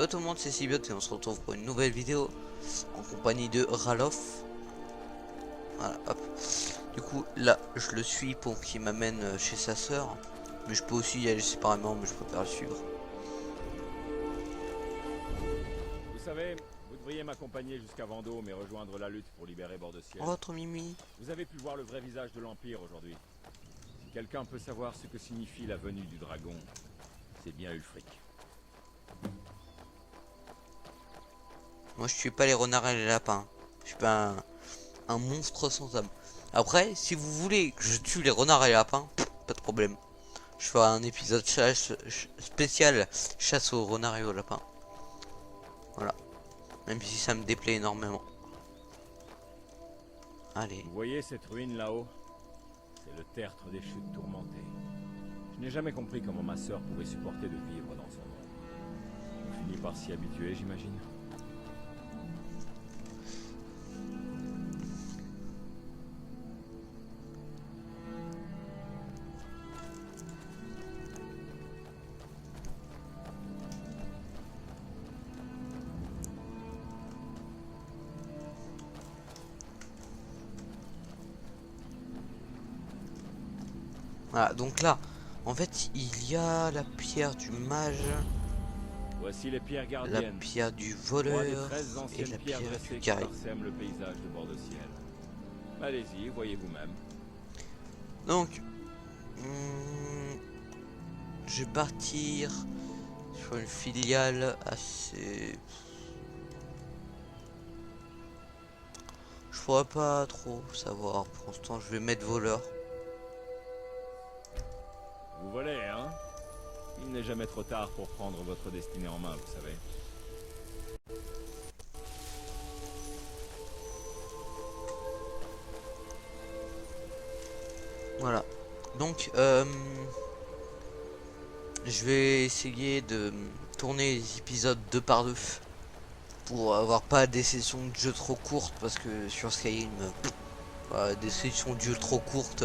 tout le monde, c'est Sibiote et on se retrouve pour une nouvelle vidéo en compagnie de Ralof. Voilà, hop. Du coup, là, je le suis pour qu'il m'amène chez sa sœur. Mais je peux aussi y aller séparément, mais je préfère le suivre. Vous savez, vous devriez m'accompagner jusqu'à Vendôme et rejoindre la lutte pour libérer Bord-de-Ciel. Votre Mimi. Vous avez pu voir le vrai visage de l'Empire aujourd'hui. Si quelqu'un peut savoir ce que signifie la venue du dragon, c'est bien Ulfric. Moi, je suis pas les renards et les lapins. Je suis pas un monstre sans âme. Après, si vous voulez que je tue les renards et les lapins, pas de problème. Je ferai un épisode spécial chasse aux renards et aux lapins. Voilà. Même si ça me déplaît énormément. Allez. Vous voyez cette ruine là-haut? C'est le tertre des chutes tourmentées. Je n'ai jamais compris comment ma sœur pouvait supporter de vivre dans son monde. On finit par s'y habituer, j'imagine. Voilà, donc là, en fait, il y a la pierre du mage, Voici les pierres la gardiennes. pierre du 3 des voleur 13 et anciennes la pierres pierre dressées du qui guerrier. parsèment le paysage de Bord-de-Ciel. Allez-y, voyez vous-même. Donc, je vais partir sur une filiale assez... Je pourrais pas trop savoir. Pour l'instant, je vais mettre voleur. Vous volez, hein? Il n'est jamais trop tard pour prendre votre destinée en main, vous savez. Voilà. Donc, je vais essayer de tourner les épisodes 2 par 2 pour avoir pas des sessions de jeu trop courtes, parce que sur Skyrim, des sessions de jeu trop courtes,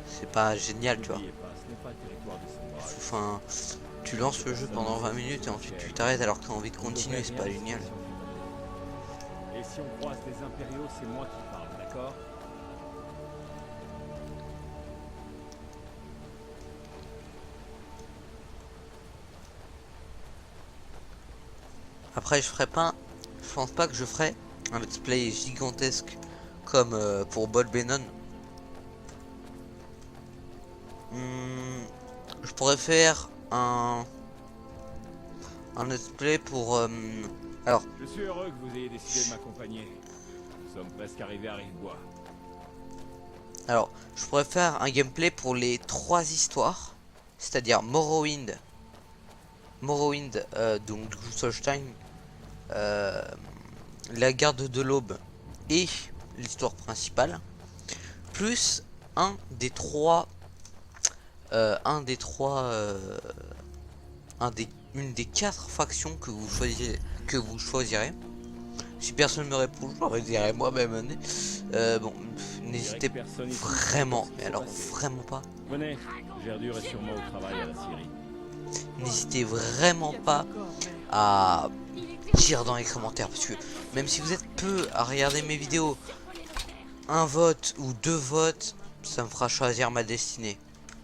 c'est pas génial, tu vois. N'oubliez pas, ce n'est pas le territoire du sombrage. Enfin, tu lances le jeu pendant 20 minutes et ensuite tu t'arrêtes alors que tu as envie de Vous ne continuer, devrez c'est rien pas à génial. cette situation. Et si on croise des impériaux, c'est moi qui parle, d'accord? Après, je pense pas que je ferai un let's play gigantesque comme pour Bol Benon. Je pourrais faire un let's play pour alors Je suis heureux que vous ayez décidé de m'accompagner. Nous sommes presque arrivés à Rivebois. je pourrais faire un gameplay pour les 3 histoires, c'est-à-dire Morrowind, donc Solstein, la garde de l'Aube et l'histoire principale, plus un des trois, une des 4 factions que vous choisirez. Si personne me répond, je le dirai moi-même. Bon, n'hésitez vraiment, mais alors vraiment pas. Venez, Gerdur est sûrement au travail à la Syrie. N'hésitez vraiment pas à dire dans les commentaires, parce que même si vous êtes peu à regarder mes vidéos, un vote ou 2 votes, ça me fera choisir ma destinée.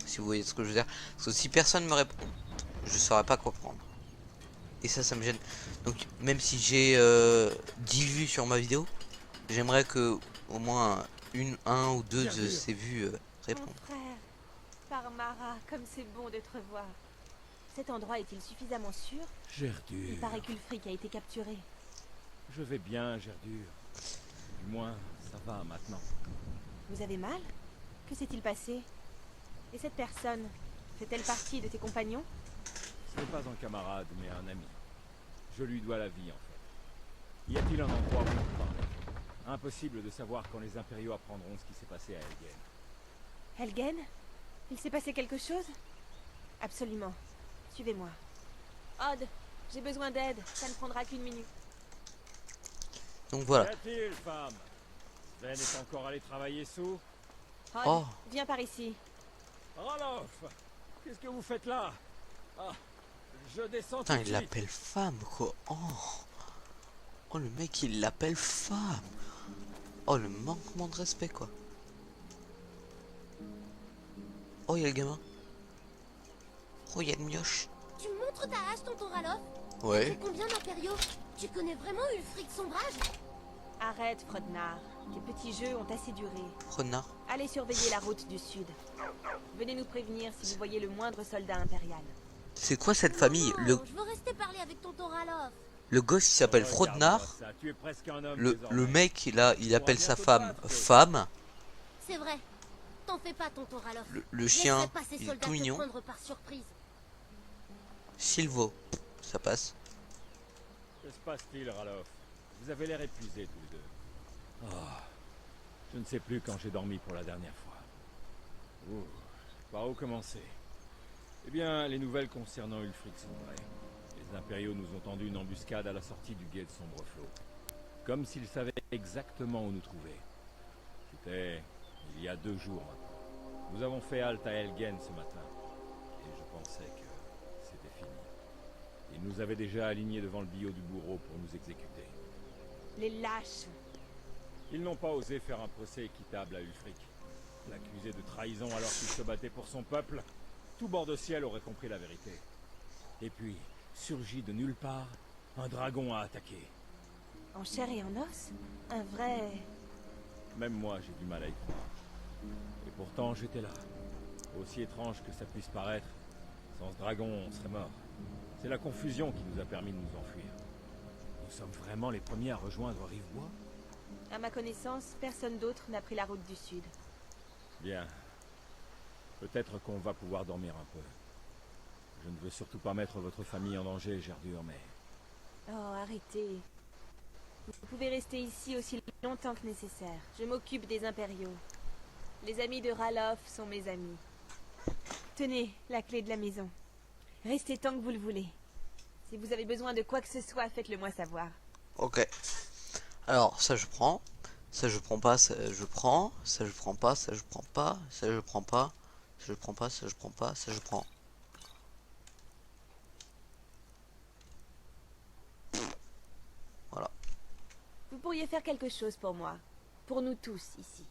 Si vous voyez ce que je veux dire. Parce que si personne me répond, je saurais pas quoi prendre. Et ça me gêne. Donc même si j'ai 10 vues sur ma vidéo, j'aimerais que au moins un ou deux de ces vues répondent. Mon frère, par Mara, comme c'est bon de te revoir. Cet endroit est-il suffisamment sûr? Gerdur. Il paraît qu'Ulfric a été capturé. Je vais bien, Gerdur. Du moins, ça va maintenant. Vous avez mal? Que s'est-il passé? Et cette personne, fait-elle partie de tes compagnons? Ce n'est pas un camarade, mais un ami. Je lui dois la vie, en fait. Y a-t-il un endroit où on parle? Impossible de savoir quand les impériaux apprendront ce qui s'est passé à Elgen. Helgen? Il s'est passé quelque chose? Absolument. Suivez-moi. Odd, j'ai besoin d'aide. Ça ne prendra qu'une minute. Donc voilà. Qu'y a-t-il, femme? Sven est encore allé travailler sous? Odd, Oh. viens par ici. Ralof! Qu'est-ce que vous faites là? Ah, Je descends Putain, tout de il suite. l'appelle femme, quoi. Oh. Oh, le mec, il l'appelle femme. Oh, le manquement de respect, quoi. Oh, il y a le gamin. Oh, il y a le mioche. Tu me montres ta hache, tonton Ralof? Ouais. C'est combien d'impériaux? Tu connais vraiment Ulfric Sombrage? Arrête, Frodnar. Tes petits jeux ont assez duré. Renard. Allez surveiller la route du sud. Venez nous prévenir si vous voyez le moindre soldat impérial. C'est quoi cette famille? Non, je veux rester parler avec tonton Ralof. Le gosse, il s'appelle Regarde-moi Frodnar. ça, tu es presque un homme Le désormais. mec, il appelle sa bientôt femme te battre. femme. C'est vrai. T'en fais pas, tonton Ralof. Le Je laisserai chien, pas ces il est soldats tout te mignon. prendre par surprise. Silvo, ça passe. Que se passe-t-il, Ralof? Vous avez l'air épuisés tous les deux. Ah, je ne sais plus quand j'ai dormi pour la dernière fois. Ouh, par où commencer? Eh bien, les nouvelles concernant Ulfric sont vraies. Les impériaux nous ont tendu une embuscade à la sortie du guet de Sombreflot. Comme s'ils savaient exactement où nous trouver. C'était il y a 2 jours maintenant. Nous avons fait halte à Elgen ce matin. Et je pensais que c'était fini. Ils nous avaient déjà alignés devant le billot du bourreau pour nous exécuter. Les lâches. Ils n'ont pas osé faire un procès équitable à Ulfric. L'accusé de trahison alors qu'il se battait pour son peuple. Tout bord de ciel aurait compris la vérité. Et puis, surgit de nulle part, un dragon a attaqué. En chair et en os. Un vrai... Même moi, j'ai du mal à y croire. Et pourtant, j'étais là. Aussi étrange que ça puisse paraître, sans ce dragon, on serait mort. C'est la confusion qui nous a permis de nous enfuir. Nous sommes vraiment les premiers à rejoindre Rivebois? À ma connaissance, personne d'autre n'a pris la route du sud. Bien. Peut-être qu'on va pouvoir dormir un peu. Je ne veux surtout pas mettre votre famille en danger, Gerdure, mais... Oh, arrêtez. Vous pouvez rester ici aussi longtemps que nécessaire. Je m'occupe des impériaux. Les amis de Ralof sont mes amis. Tenez, la clé de la maison. Restez tant que vous le voulez. Si vous avez besoin de quoi que ce soit, faites-le moi savoir. Ok. Alors, ça je prends. Ça je prends pas, ça je prends. Ça je prends pas, ça je prends pas. Ça je prends pas. Ça je prends pas, ça je prends pas, ça je prends. Voilà. Vous pourriez faire quelque chose pour moi. Pour nous tous, ici.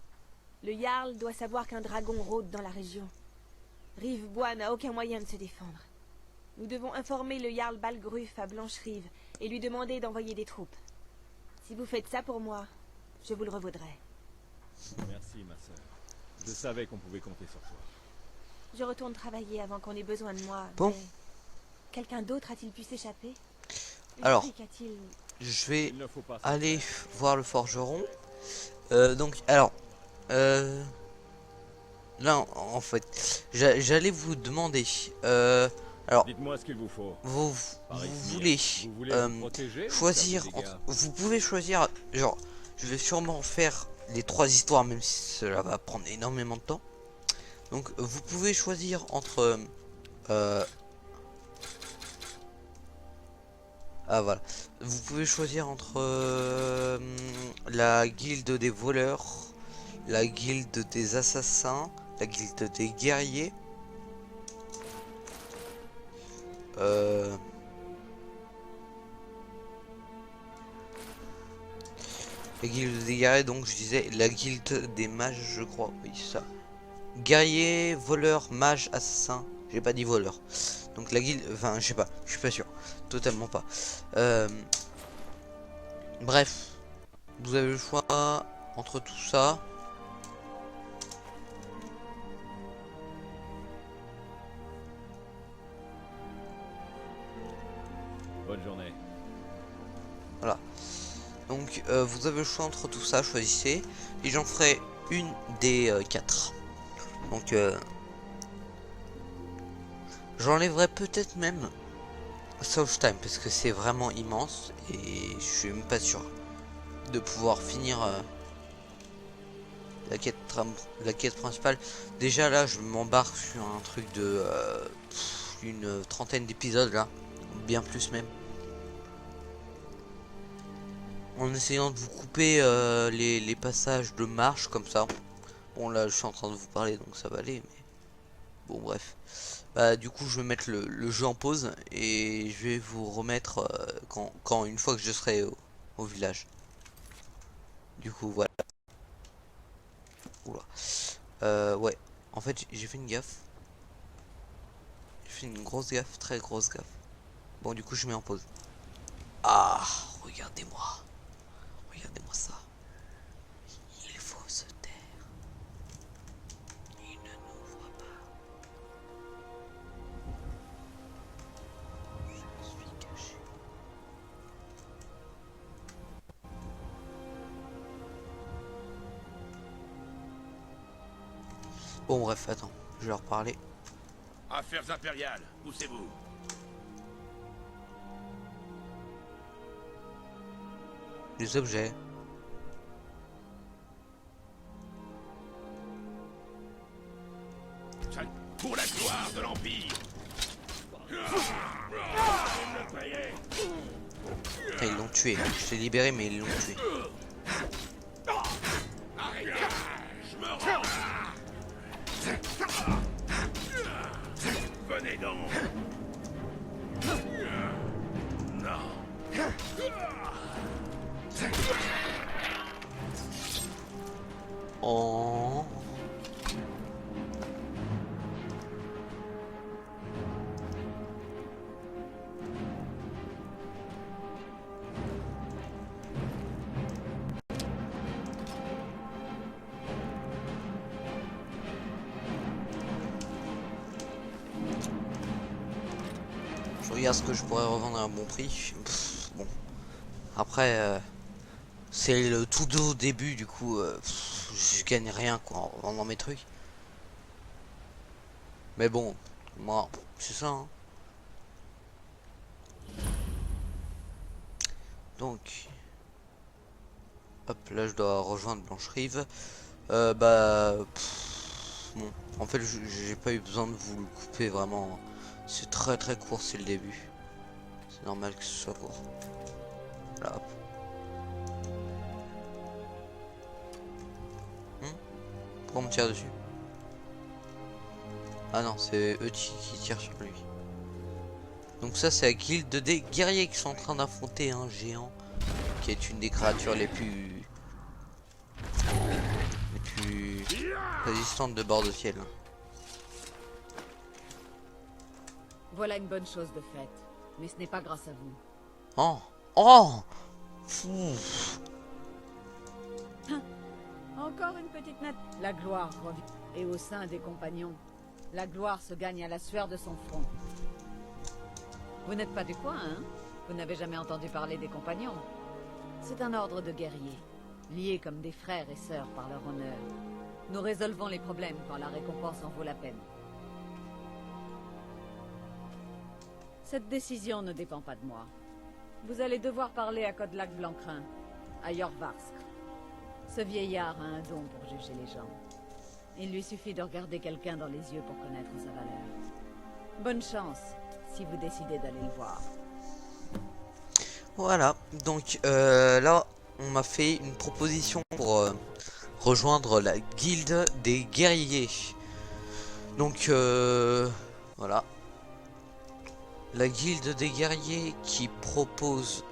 Le Jarl doit savoir qu'un dragon rôde dans la région. Rivebois n'a aucun moyen de se défendre. Nous devons informer le Jarl Balgruf à Blanche-Rive et lui demander d'envoyer des troupes. Si vous faites ça pour moi, je vous le revaudrai. Merci, ma sœur. Je savais qu'on pouvait compter sur toi. Je retourne travailler avant qu'on ait besoin de moi. Bon. Mais quelqu'un d'autre a-t-il pu s'échapper? Alors. Ulfric a-t-il... Je vais Il ne faut pas... aller voir le forgeron. Donc, alors. Là, en fait, j'allais vous demander. Alors, Dites-moi ce qu'il vous faut. vous Pareil, voulez vous voulez vous protéger ou choisir faire des dégâts? vous pouvez choisir, genre, je vais sûrement faire les 3 histoires, même si cela va prendre énormément de temps. Donc, vous pouvez choisir entre ah voilà, vous pouvez choisir entre la guilde des voleurs, la guilde des assassins, la guilde des guerriers, la guilde des guerriers, donc je disais la guilde des mages, je crois, oui c'est ça. Guerrier, voleur, mage, assassin, j'ai pas dit voleur. Donc la guilde, enfin je sais pas, je suis pas sûr, totalement pas. Bref, vous avez le choix entre tout ça. Bonne journée. Voilà. Donc vous avez le choix entre tout ça, choisissez. Et j'en ferai une des 4. Donc j'enlèverai peut-être même South Time parce que c'est vraiment immense et je suis même pas sûr de pouvoir finir la quête principale. Déjà là je m'embarque sur un truc de une trentaine d'épisodes là, bien plus même. En essayant de vous couper les passages de marche comme ça. Bon là je suis en train de vous parler donc ça va aller, mais Bon bref. Bah du coup je vais mettre le jeu en pause et je vais vous remettre quand une fois que je serai au village. Du coup voilà. Oula. Ouais. En fait j'ai fait une gaffe. J'ai fait une grosse gaffe, très grosse gaffe. Bon du coup je mets en pause. Ah, regardez-moi. Regardez-moi ça. Il faut se taire. Il ne nous voit pas. Je suis caché. Bon bref, attends, je vais leur parler. Affaires impériales, poussez-vous. Les objets. Pour la gloire de l'Empire. Putain, ils l'ont tué. Je t'ai libéré mais ils l'ont tué. Je me rends. Venez donc. Non. Oh. Je regarde ce que je pourrais revendre à un bon prix. Pff, bon. Après, c'est le tout au début, du coup, je gagne rien quoi en vendant mes trucs. Mais bon, moi, c'est ça. Hein. Donc, hop, là je dois rejoindre Blancherive. Bon, en fait, j'ai pas eu besoin de vous le couper vraiment. C'est très court, c'est le début. C'est normal que ce soit court. Là, hop. Pourquoi on me tire dessus? Ah non, c'est eux qui tirent sur lui. Donc ça, c'est la guilde des guerriers qui sont en train d'affronter un géant qui est une des créatures les plus résistantes de bord de ciel. Voilà une bonne chose de faite, mais ce n'est pas grâce à vous. Oh, oh, fou. Encore une petite note. La gloire revient. Et au sein des compagnons, la gloire se gagne à la sueur de son front. Vous n'êtes pas du coin, hein? Vous n'avez jamais entendu parler des compagnons? C'est un ordre de guerriers, liés comme des frères et sœurs par leur honneur. Nous résolvons les problèmes quand la récompense en vaut la peine. Cette décision ne dépend pas de moi. Vous allez devoir parler à Kodlak Blancrin, à Yorvarsk. Ce vieillard a un don pour juger les gens. Il lui suffit de regarder quelqu'un dans les yeux pour connaître sa valeur. Bonne chance, si vous décidez d'aller le voir. Voilà, donc là, on m'a fait une proposition pour rejoindre la guilde des guerriers. Donc voilà. La guilde des guerriers qui propose...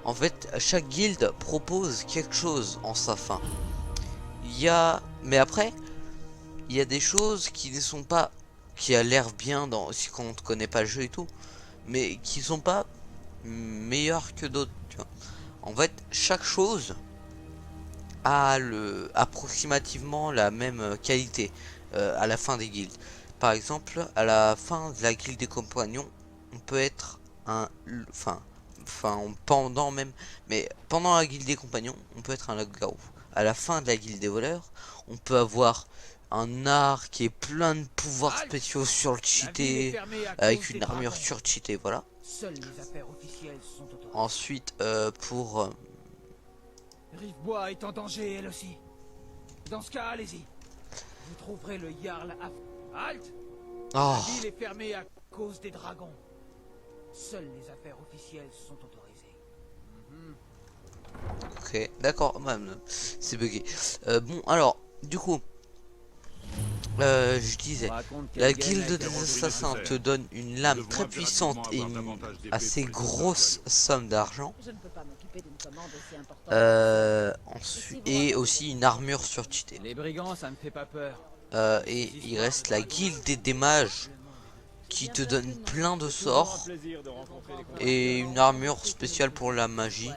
en fait, chaque guilde propose quelque chose en sa fin. Il y a... Mais après, il y a des choses qui ne sont pas... Qui a l'air bien si on ne connaît pas le jeu et tout. Mais qui sont pas meilleures que d'autres, tu vois. En fait, chaque chose a approximativement la même qualité à la fin des guildes. Par exemple, à la fin de la guilde des compagnons, on peut être pendant même, mais pendant la guilde des compagnons, on peut être un loup-garou. À la fin de la guilde des voleurs, on peut avoir un art qui est plein de pouvoirs spéciaux surcheatés, avec une armure surcheatée, voilà. Seules les affaires officielles sont autorisées. Ensuite, pour... Rivebois est en danger, elle aussi. Dans ce cas, allez-y. Vous trouverez le Jarl à... Halt! Oh, La ville est fermée à cause des dragons. Seules les affaires officielles sont autorisées. ok, d'accord, c'est bugué. Bon, alors, du coup, Je disais, On raconte la qu'Elgen a guilde été des reconduite assassins en te donne une lame très puissante et une assez grosse somme d'argent. Je ne peux pas m'occuper d'une commande aussi importante. Ensuite, et aussi une armure surtutée. Les brigands, ça me fait pas peur. Et il reste la guilde des mages qui te donne plein de toujours un sorts plaisir de rencontrer des compagnons. et une armure spéciale pour la magie.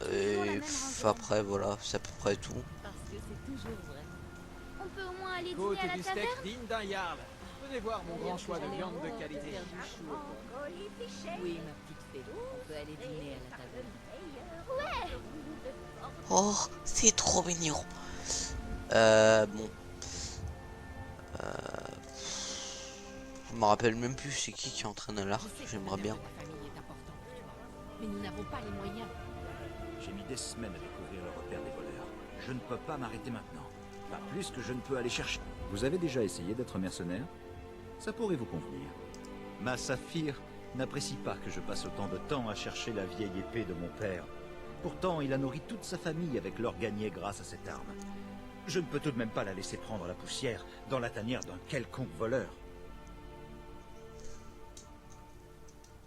C'est toujours la Et même après voilà, c'est à peu près tout. Parce que c'est toujours vrai. On peut au moins aller Côte dîner à du la steak taverne. digne d'un Jarl. Venez voir mon grand choix de viande de qualité. Faire du chou au porc. Oui, ma petite fée. On peut aller dîner à la taverne. Oh, c'est trop mignon. Bon. Je me rappelle même plus c'est qui entraîne l'arc, j'aimerais bien. La famille est importante pour toi. Mais nous n'avons pas les moyens. J'ai mis des semaines à découvrir le repère des voleurs. Je ne peux pas m'arrêter maintenant. Pas plus que je ne peux aller chercher. Vous avez déjà essayé d'être mercenaire? Ça pourrait vous convenir. Ma Saphir n'apprécie pas que je passe autant de temps à chercher la vieille épée de mon père. Pourtant, il a nourri toute sa famille avec l'or gagné grâce à cette arme. Je ne peux tout de même pas la laisser prendre la poussière dans la tanière d'un quelconque voleur.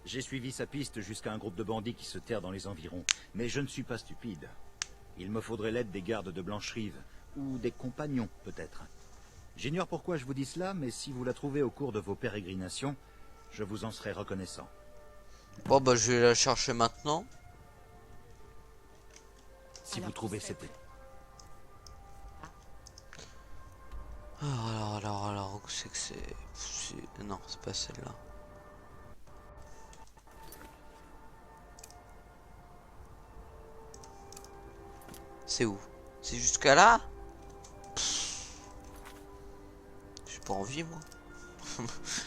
J'ai suivi sa piste jusqu'à un groupe de bandits qui se terrent dans les environs, mais je ne suis pas stupide. Il me faudrait l'aide des gardes de Blancherive, ou des compagnons peut-être. J'ignore pourquoi je vous dis cela, mais si vous la trouvez au cours de vos pérégrinations, je vous en serai reconnaissant. Bon bah je vais la chercher maintenant. Si vous trouvez cette... Alors, où c'est que non, c'est pas celle-là. C'est où? C'est jusqu'à là? J'ai pas envie moi.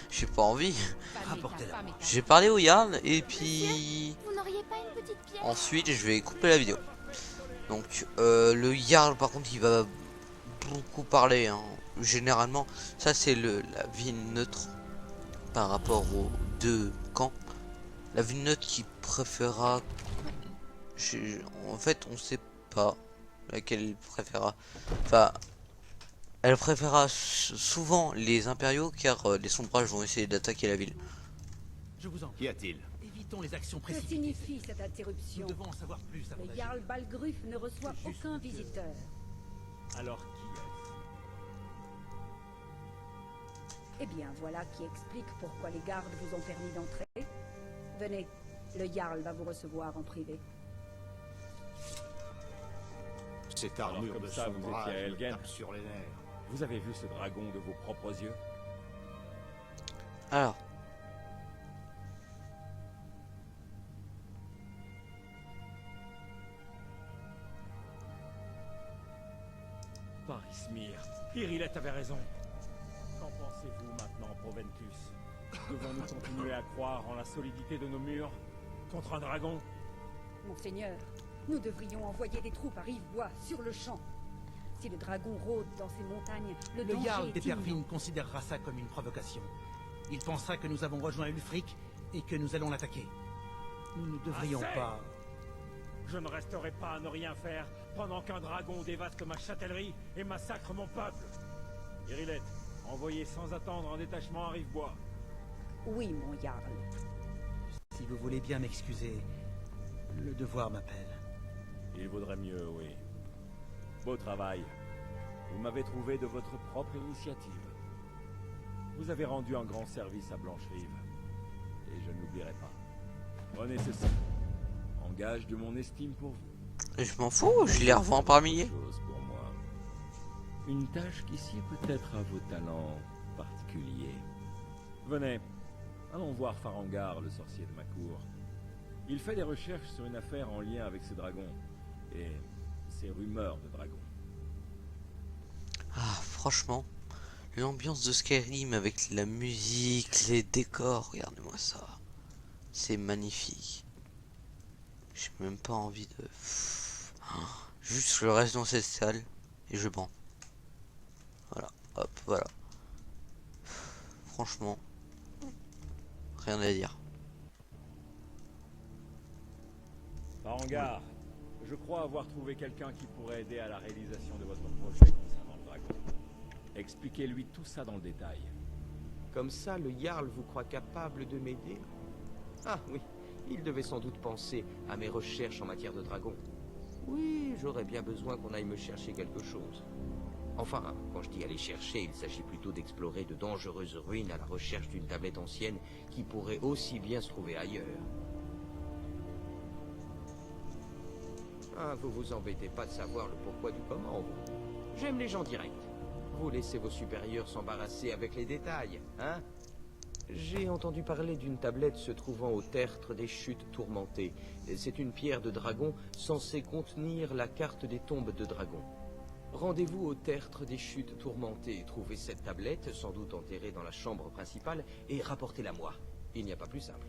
J'ai pas envie. Rapportez-la. J'ai parlé au Jarl et puis Vous n'auriez pas une petite pierre? ensuite je vais couper la vidéo. Donc le Jarl par contre il va beaucoup parler hein. Généralement ça c'est la ville neutre par rapport aux deux camps. La ville neutre qui préférera, en fait on sait pas laquelle il préférera. Enfin elle préférera souvent les impériaux car les sombrages vont essayer d'attaquer la ville. Je vous en Qu'y a-t-il? évitons les actions Que précipitées. signifie cette interruption? Nous devons en savoir plus avant Le d'agir. Jarl Balgruf ne reçoit aucun visiteur. Alors qui est-ce? Eh bien, voilà qui explique pourquoi les gardes vous ont permis d'entrer. Venez, le Jarl va vous recevoir en privé. Cette Alors, armure comme de ça, vous étiez à sombrage me Elgen. tape sur les nerfs. Vous avez vu ce dragon de vos propres yeux? Alors Parismir, Irilette avait raison. Qu'en pensez-vous maintenant, Proventus? Devons-nous continuer à croire en la solidité de nos murs contre un dragon? Monseigneur, nous devrions envoyer des troupes à Rivebois sur le champ. Si le dragon rôde dans ces montagnes, le Le danger Jarl est d'Épervine imminent. considérera ça comme une provocation. Il pensera que nous avons rejoint Ulfric et que nous allons l'attaquer. Nous ne devrions Assez. pas... Je ne resterai pas à ne rien faire pendant qu'un dragon dévaste ma châtellerie et massacre mon peuple. Irilette, envoyez sans attendre un détachement à Rivebois. Oui, mon Jarl. Si vous voulez bien m'excuser, le devoir m'appelle. Il vaudrait mieux, oui. Beau travail. Vous m'avez trouvé de votre propre initiative. Vous avez rendu un grand service à Blancherive. Et je ne l'oublierai pas. Prenez ceci. En gage de mon estime pour vous. je m'en fous, je les revends par milliers. Chose pour moi. Une tâche qui sied peut-être à vos talents particuliers. Venez, allons voir Farangar, le sorcier de ma cour. Il fait des recherches sur une affaire en lien avec ces dragons et ces rumeurs de dragons. Ah franchement, l'ambiance de Skyrim avec la musique, les décors, regardez-moi ça. C'est magnifique. J'ai même pas envie de... Juste je reste dans cette salle et je bande. Voilà, hop, voilà. Franchement, rien à dire. Farangar, je crois avoir trouvé quelqu'un qui pourrait aider à la réalisation de votre projet concernant le dragon. Expliquez-lui tout ça dans le détail. Comme ça, le Jarl vous croit capable de m'aider? Ah oui, il devait sans doute penser à mes recherches en matière de dragons. Oui, j'aurais bien besoin qu'on aille me chercher quelque chose. Enfin, quand je dis aller chercher, il s'agit plutôt d'explorer de dangereuses ruines à la recherche d'une tablette ancienne qui pourrait aussi bien se trouver ailleurs. Ah, vous vous embêtez pas de savoir le pourquoi du comment, vous. J'aime les gens directs. Vous laissez vos supérieurs s'embarrasser avec les détails, hein? J'ai entendu parler d'une tablette se trouvant au tertre des chutes tourmentées. C'est une pierre de dragon censée contenir la carte des tombes de dragons. Rendez-vous au tertre des chutes tourmentées, trouvez cette tablette, sans doute enterrée dans la chambre principale, et rapportez-la moi. Il n'y a pas plus simple.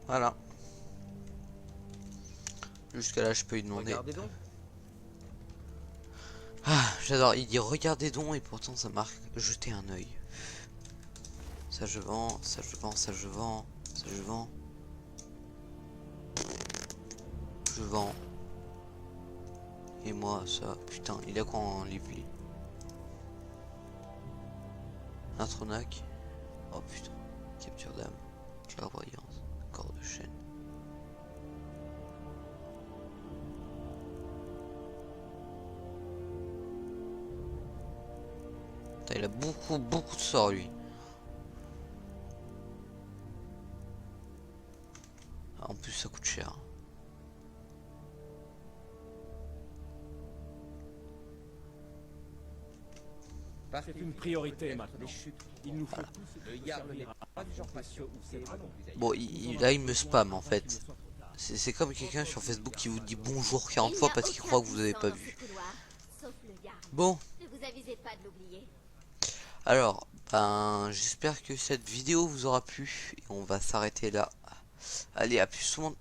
Voilà. Jusqu'à là, je peux lui demander. Regardez donc. Ah, j'adore. Il dit regardez donc et pourtant ça marque jeter un œil. Ça je vends, ça je vends, ça je vends, ça je vends. Je vends. Et moi ça, putain, il a quoi en livre? Un Tronac. Oh putain. Capture d'âme. Clairvoyance. Corps de chaîne. Putain, il a beaucoup de sorts lui. En plus ça coûte cher. C'est une priorité maintenant. Il nous faut tous Le Jarl n'est pas du genre patient. Bon, là il me spam en fait. C'est comme quelqu'un sur Facebook qui vous dit bonjour 40 fois parce qu'il croit que vous avez pas vu. Bon. Ne vous avisez pas de l'oublier. Alors, ben, j'espère que cette vidéo vous aura plu. Et on va s'arrêter là. Allez, à plus tout le monde.